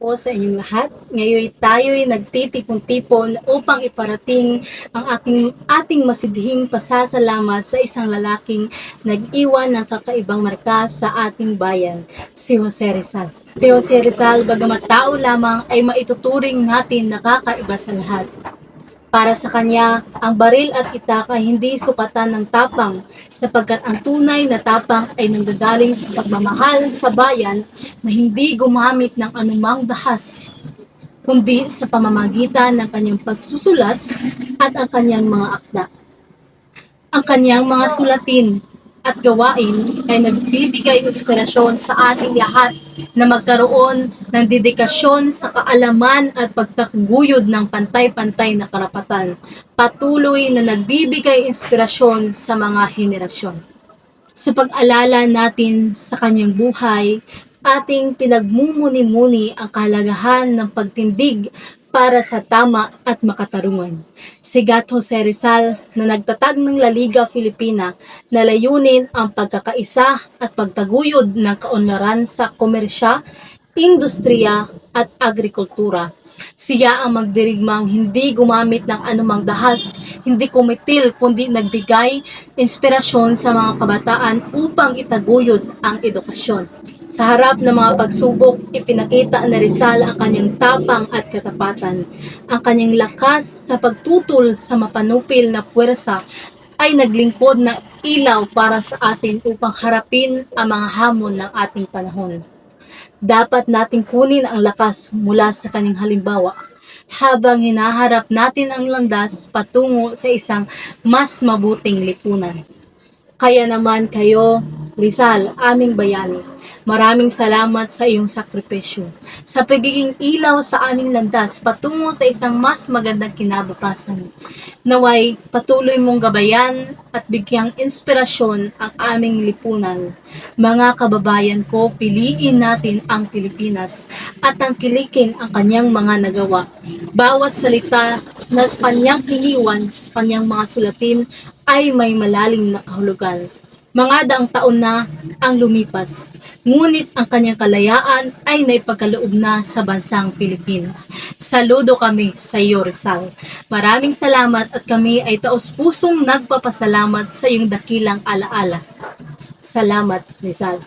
Po sa inyong lahat. Ngayon tayo'y nagtitipon-tipon upang iparating ang ating masidhing pasasalamat sa isang lalaking nag-iwan ng kakaibang marka sa ating bayan, si Jose Rizal. Si Jose Rizal, bagamat tao lamang, ay maituturing natin nakakaiba sa lahat. Para sa kanya, ang baril at itak ay hindi sukatan ng tapang sapagkat ang tunay na tapang ay nanggagaling sa pagmamahal sa bayan na hindi gumamit ng anumang dahas kundi sa pamamagitan ng kanyang pagsusulat at ang kanyang mga akda. Ang kanyang mga sulatin at gawain ay nagbibigay inspirasyon sa ating lahat na magkaroon ng dedikasyon sa kaalaman at pagtakguyod ng pantay-pantay na karapatan, patuloy na nagbibigay inspirasyon sa mga henerasyon. Sa pag-alala natin sa kanyang buhay, ating pinagmumuni-muni ang kahalagahan ng pagtindig para sa tama at makatarungan. Si Gat Jose Rizal na nagtatag ng La Liga Filipina na layunin ang pagkakaisa at pagtaguyod ng kaunlaran sa komersya, industriya at agrikultura. Siya ang magdirigmang hindi gumamit ng anumang dahas, hindi kumitil kundi nagbigay inspirasyon sa mga kabataan upang itaguyod ang edukasyon. Sa harap ng mga pagsubok, ipinakita ni Rizal ang kanyang tapang at katapatan. Ang kanyang lakas sa pagtutol sa mapanupil na puwersa ay naglingkod ng ilaw para sa atin upang harapin ang mga hamon ng ating panahon. Dapat nating kunin ang lakas mula sa kanyang halimbawa habang hinaharap natin ang landas patungo sa isang mas mabuting lipunan. Kaya naman kayo, Rizal, aming bayani, maraming salamat sa iyong sakripisyo, sa pagiging ilaw sa aming landas patungo sa isang mas magandang kinabukasan. Naway patuloy mong gabayan at bigyang inspirasyon ang aming lipunan. Mga kababayan ko, piliin natin ang Pilipinas at tangkilikin ang kanyang mga nagawa. Bawat salita na kanyang iniwan sa kanyang mga sulatin ay may malalim na kahulugan. Mga daang taon na ang lumipas, ngunit ang kanyang kalayaan ay naipagkaloob na sa bansang Pilipinas. Saludo kami sa iyo, Rizal. Maraming salamat at kami ay taos-pusong nagpapasalamat sa iyong dakilang alaala. Salamat, Rizal.